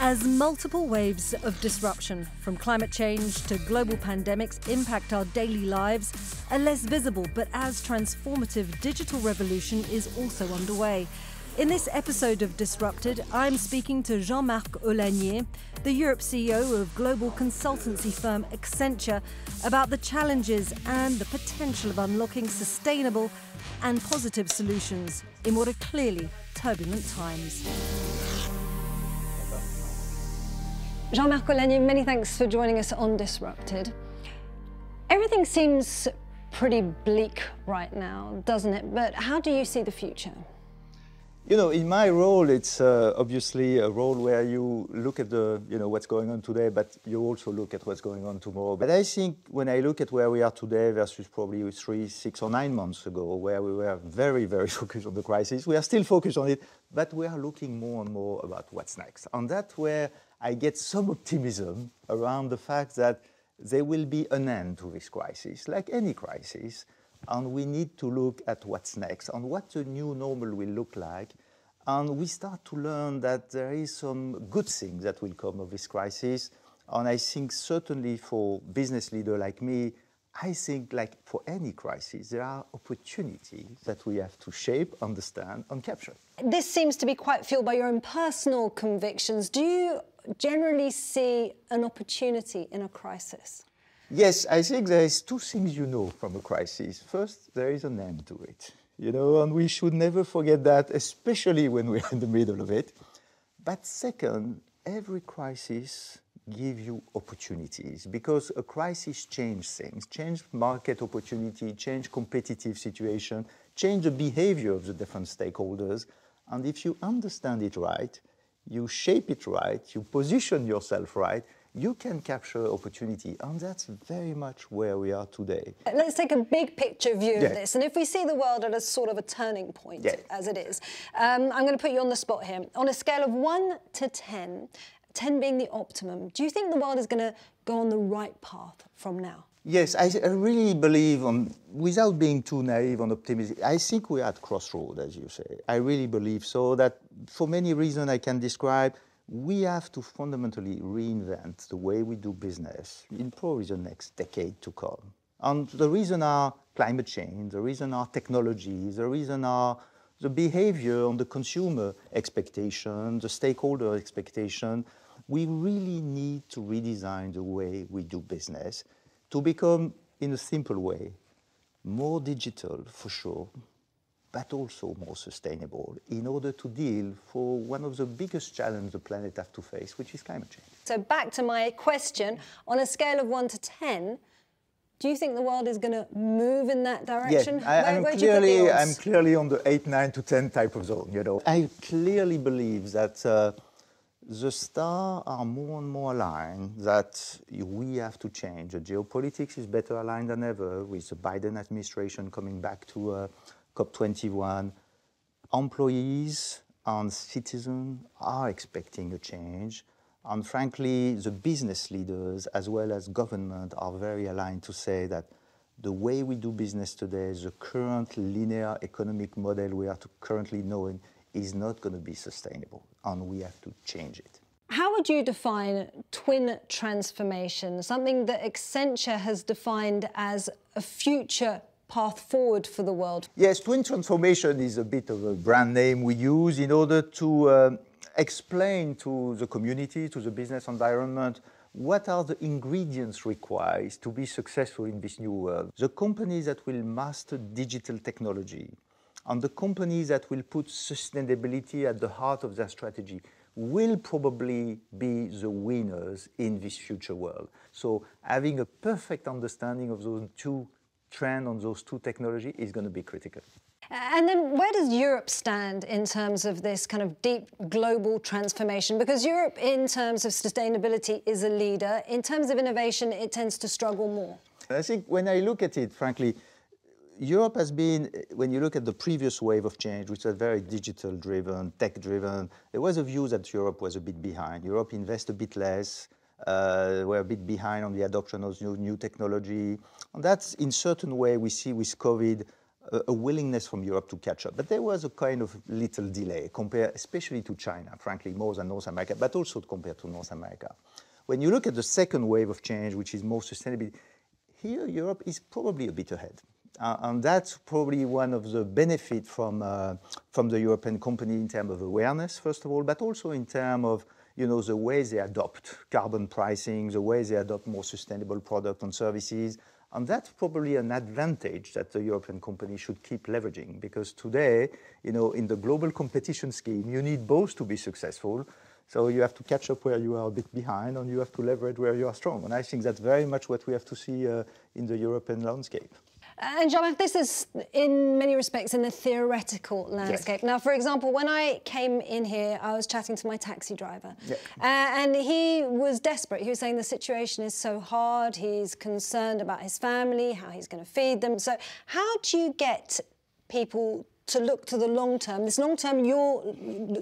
As multiple waves of disruption, from climate change to global pandemics, impact our daily lives, a less visible but as transformative digital revolution is also underway. In this episode of Disrupted, I'm speaking to Jean-Marc Aulagnier, the Europe CEO of global consultancy firm Accenture, about the challenges and the potential of unlocking sustainable and positive solutions in what are clearly turbulent times. Jean-Marc Aulagnier, many thanks for joining us on Disrupted. Everything seems pretty bleak right now, doesn't it? But how do you see the future? You know, in my role, it's obviously a role where you look at what's going on today, but you also look at what's going on tomorrow. But I think when I look at where we are today versus probably 3, 6 or 9 months ago, where we were very, very focused on the crisis, we are still focused on it, but we are looking more and more about what's next. And that's where I get some optimism around the fact that there will be an end to this crisis, like any crisis. And we need to look at what's next and what the new normal will look like. And we start to learn that there is some good things that will come of this crisis. And I think certainly for business leader like me, I think like for any crisis, there are opportunities that we have to shape, understand, and capture. This seems to be quite fueled by your own personal convictions. Do you generally see an opportunity in a crisis? Yes, I think there is 2 things you know from a crisis. First, there is an end to it, and we should never forget that, especially when we're in the middle of it. But second, every crisis gives you opportunities because a crisis changes things, change market opportunity, change competitive situation, change the behavior of the different stakeholders. And if you understand it right, you shape it right, you position yourself right, you can capture opportunity, and that's very much where we are today. Let's take a big picture view of this, and if we see the world at a sort of a turning point, as it is, I'm going to put you on the spot here. On a scale of 1 to 10, 10 being the optimum, do you think the world is going to go on the right path from now? Yes, I really believe, without being too naive and optimistic, I think we're at crossroads, as you say. I really believe so, that for many reasons I can describe, we have to fundamentally reinvent the way we do business in probably the next decade to come. And the reason are climate change, the reason are technology, the reason are the behavior on the consumer expectation, the stakeholder expectation. We really need to redesign the way we do business to become, in a simple way, more digital for sure, but also more sustainable in order to deal for one of the biggest challenges the planet has to face, which is climate change. So back to my question, on a scale of 1 to 10, do you think the world is going to move in that direction? Yeah, I'm clearly on the 8, 9 to 10 type of zone, I clearly believe that the stars are more and more aligned, that we have to change. The geopolitics is better aligned than ever with the Biden administration coming back to COP21. Employees and citizens are expecting a change. And frankly, the business leaders as well as government are very aligned to say that the way we do business today, the current linear economic model we are currently knowing is not going to be sustainable, and we have to change it. How would you define twin transformation, something that Accenture has defined as a future path forward for the world? Yes, twin transformation is a bit of a brand name we use in order to explain to the community, to the business environment, what are the ingredients required to be successful in this new world. The companies that will master digital technology and the companies that will put sustainability at the heart of their strategy will probably be the winners in this future world. So having a perfect understanding of those 2 trends on those 2 technologies is going to be critical. And then where does Europe stand in terms of this kind of deep global transformation? Because Europe, in terms of sustainability, is a leader. In terms of innovation, it tends to struggle more. I think when I look at it, frankly, Europe has been, when you look at the previous wave of change, which was very digital-driven, tech-driven, there was a view that Europe was a bit behind. Europe invests a bit less, we're a bit behind on the adoption of new technology. And that's, in certain way, we see with COVID, a willingness from Europe to catch up. But there was a kind of little delay compared especially to China, frankly, more than North America, but also compared to North America. When you look at the second wave of change, which is more sustainability, here Europe is probably a bit ahead. And that's probably one of the benefits from the European company in terms of awareness, first of all, but also in terms of the way they adopt carbon pricing, the way they adopt more sustainable products and services. And that's probably an advantage that the European company should keep leveraging, because today, in the global competition scheme, you need both to be successful. So you have to catch up where you are a bit behind, and you have to leverage where you are strong. And I think that's very much what we have to see in the European landscape. And Jean-Marc, this is in many respects in the theoretical landscape. Yes. Now, for example, when I came in here, I was chatting to my taxi driver. Yeah. And he was desperate. He was saying the situation is so hard. He's concerned about his family, how he's going to feed them. So how do you get people to look to the long term, this long term you're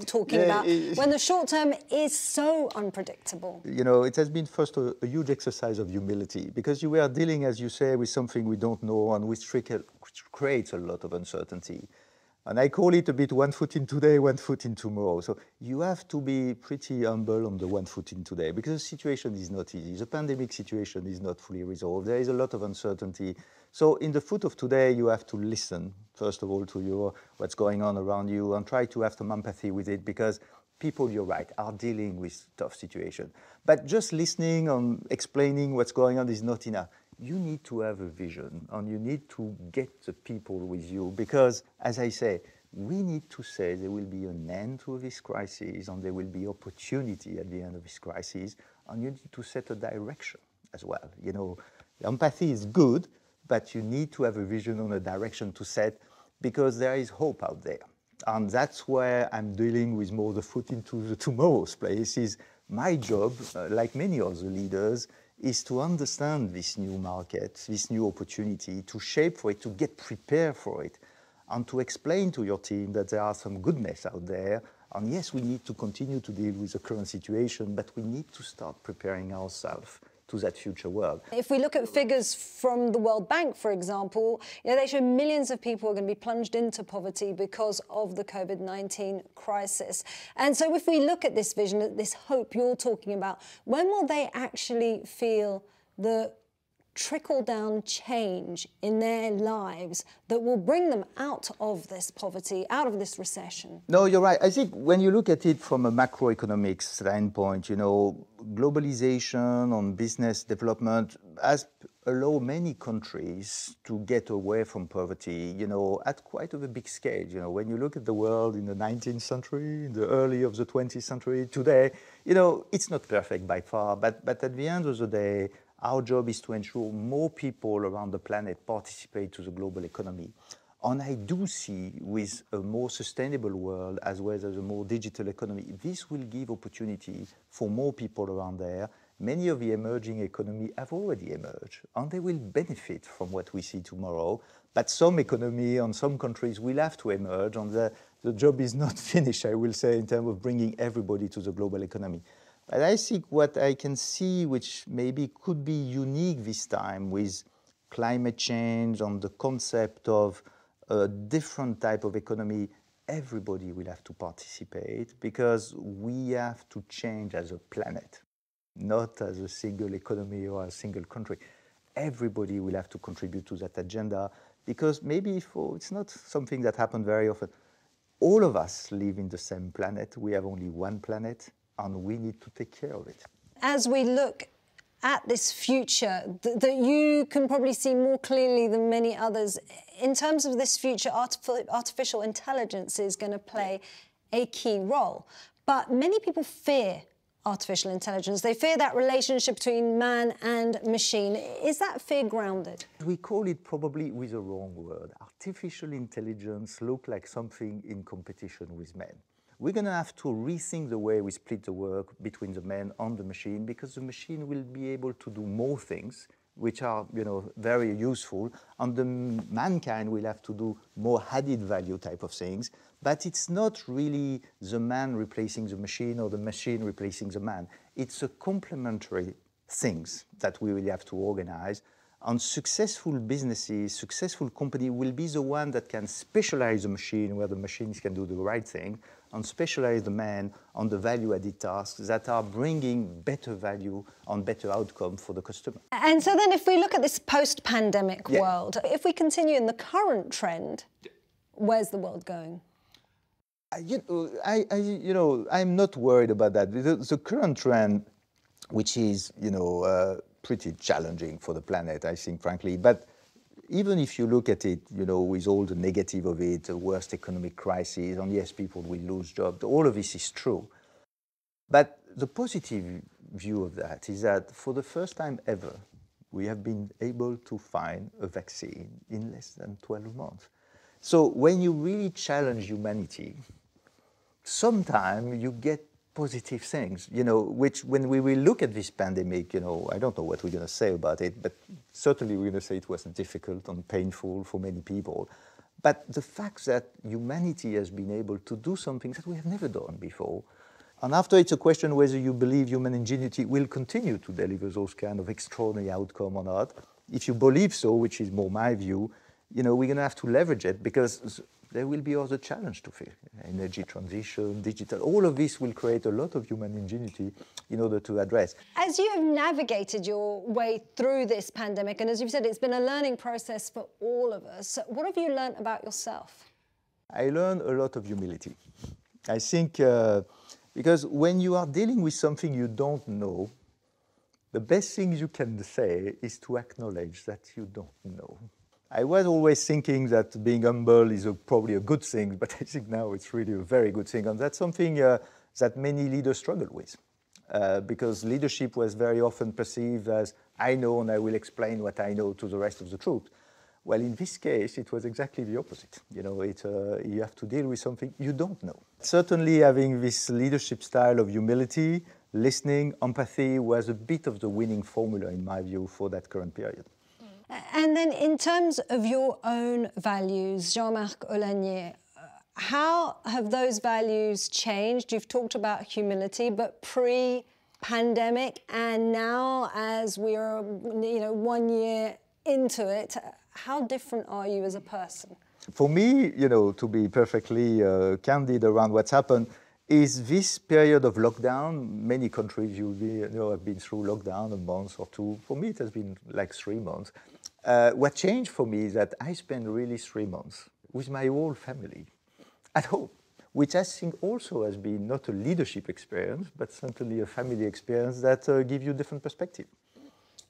talking about, when the short term is so unpredictable? It has been first a huge exercise of humility, because you are dealing, as you say, with something we don't know and which creates a lot of uncertainty. And I call it a bit 1 foot in today, 1 foot in tomorrow. So you have to be pretty humble on the 1 foot in today, because the situation is not easy. The pandemic situation is not fully resolved. There is a lot of uncertainty. So in the foot of today, you have to listen, first of all, to what's going on around you, and try to have some empathy with it, because people, you're right, are dealing with tough situations. But just listening and explaining what's going on is not enough. You need to have a vision, and you need to get the people with you, because, as I say, we need to say there will be an end to this crisis, and there will be opportunity at the end of this crisis, and you need to set a direction as well. Empathy is good, but you need to have a vision on a direction to set, because there is hope out there. And that's where I'm dealing with more the foot into the tomorrow's place. Is my job, like many other leaders, is to understand this new market, this new opportunity, to shape for it, to get prepared for it, and to explain to your team that there are some goodness out there. And yes, we need to continue to deal with the current situation, but we need to start preparing ourselves to that future world. If we look at figures from the World Bank, for example, they show millions of people are going to be plunged into poverty because of the COVID-19 crisis. And so if we look at this vision, this hope you're talking about, when will they actually feel the trickle-down change in their lives that will bring them out of this poverty, out of this recession? No, you're right. I think when you look at it from a macroeconomic standpoint, globalization on business development has allowed many countries to get away from poverty, at quite of a big scale. When you look at the world in the 19th century, in the early of the 20th century, today, it's not perfect by far, but at the end of the day, our job is to ensure more people around the planet participate to the global economy. And I do see, with a more sustainable world as well as a more digital economy, this will give opportunity for more people around there. Many of the emerging economies have already emerged, and they will benefit from what we see tomorrow. But some economy and some countries will have to emerge, and the job is not finished, I will say, in terms of bringing everybody to the global economy. But I think what I can see, which maybe could be unique this time with climate change and the concept of a different type of economy, everybody will have to participate, because we have to change as a planet, not as a single economy or a single country. Everybody will have to contribute to that agenda, because maybe it's not something that happens very often. All of us live in the same planet. We have only one planet, and we need to take care of it. As we look at this future that you can probably see more clearly than many others, in terms of this future, artificial intelligence is going to play a key role. But many people fear artificial intelligence. They fear that relationship between man and machine. Is that fear grounded? We call it probably with a wrong word. Artificial intelligence looks like something in competition with men. We're going to have to rethink the way we split the work between the man and the machine, because the machine will be able to do more things which are, very useful, and the mankind will have to do more added value type of things. But it's not really the man replacing the machine or the machine replacing the man. It's a complementary things that we will have to organize. And successful businesses, successful company will be the one that can specialize the machine where the machines can do the right thing, and specialize the man on the value-added tasks that are bringing better value and better outcome for the customer. And so then if we look at this post-pandemic world, if we continue in the current trend, where's the world going? I'm not worried about that. The current trend, which is, pretty challenging for the planet, I think, frankly. But even if you look at it, with all the negative of it, the worst economic crisis, and yes, people will lose jobs, all of this is true. But the positive view of that is that for the first time ever, we have been able to find a vaccine in less than 12 months. So when you really challenge humanity, sometimes you get positive things, which when we will look at this pandemic, I don't know what we're going to say about it, but certainly we're going to say it was difficult and painful for many people. But the fact that humanity has been able to do something that we have never done before, and after it's a question whether you believe human ingenuity will continue to deliver those kind of extraordinary outcome or not. If you believe so, which is more my view, we're going to have to leverage it because there will be other challenges to face. Energy transition, digital, all of this will create a lot of human ingenuity in order to address. As you have navigated your way through this pandemic, and as you've said, it's been a learning process for all of us, what have you learned about yourself? I learned a lot of humility. I think because when you are dealing with something you don't know, the best thing you can say is to acknowledge that you don't know. I was always thinking that being humble is probably a good thing, but I think now it's really a very good thing. And that's something that many leaders struggle with, because leadership was very often perceived as, I know and I will explain what I know to the rest of the troops. Well, in this case, it was exactly the opposite. You have to deal with something you don't know. Certainly having this leadership style of humility, listening, empathy was a bit of the winning formula, in my view, for that current period. And then in terms of your own values, Jean-Marc Aulagnier, how have those values changed? You've talked about humility, but pre-pandemic and now as we are 1 year into it, how different are you as a person? For me, to be perfectly candid around what's happened, is this period of lockdown. Many countries have been through lockdown a month or two. For me, it has been like 3 months. What changed for me is that I spent really 3 months with my whole family at home, which I think also has been not a leadership experience, but certainly a family experience that gives you different perspective.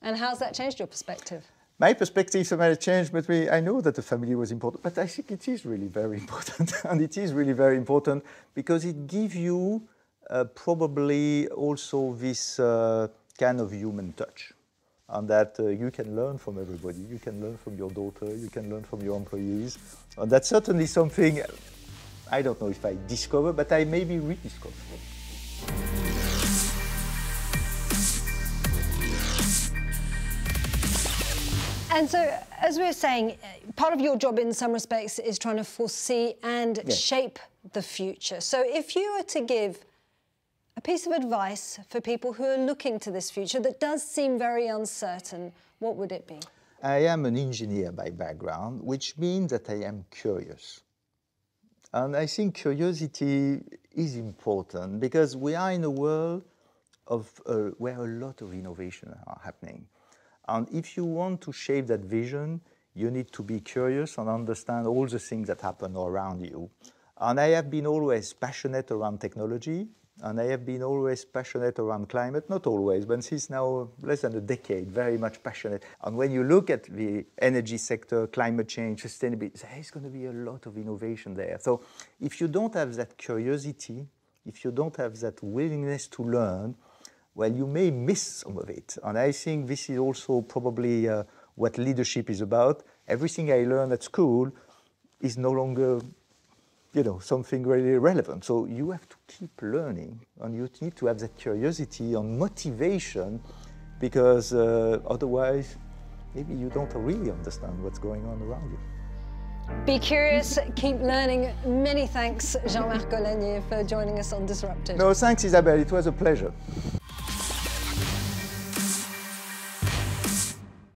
And how's that changed your perspective? My perspective might have changed, but I know that the family was important, but I think it is really very important. And it is really very important because it gives you probably also this kind of human touch. And that you can learn from everybody. You can learn from your daughter, you can learn from your employees. And that's certainly something, I don't know if I discover, but I maybe rediscover. And so, as we were saying, part of your job in some respects is trying to foresee and shape the future. So if you were to give a piece of advice for people who are looking to this future that does seem very uncertain, what would it be? I am an engineer by background, which means that I am curious. And I think curiosity is important because we are in a world of where a lot of innovation are happening. And if you want to shape that vision, you need to be curious and understand all the things that happen around you. And I have been always passionate around technology, and I have been always passionate around climate, not always, but since now less than a decade, very much passionate. And when you look at the energy sector, climate change, sustainability, there is going to be a lot of innovation there. So if you don't have that curiosity, if you don't have that willingness to learn, well, you may miss some of it. And I think this is also probably what leadership is about. Everything I learned at school is no longer, something really relevant. So you have to keep learning, and you need to have that curiosity and motivation, because otherwise, maybe you don't really understand what's going on around you. Be curious, keep learning. Many thanks, Jean-Marc Aulagnier, for joining us on Disrupted. No, thanks, Isabelle. It was a pleasure.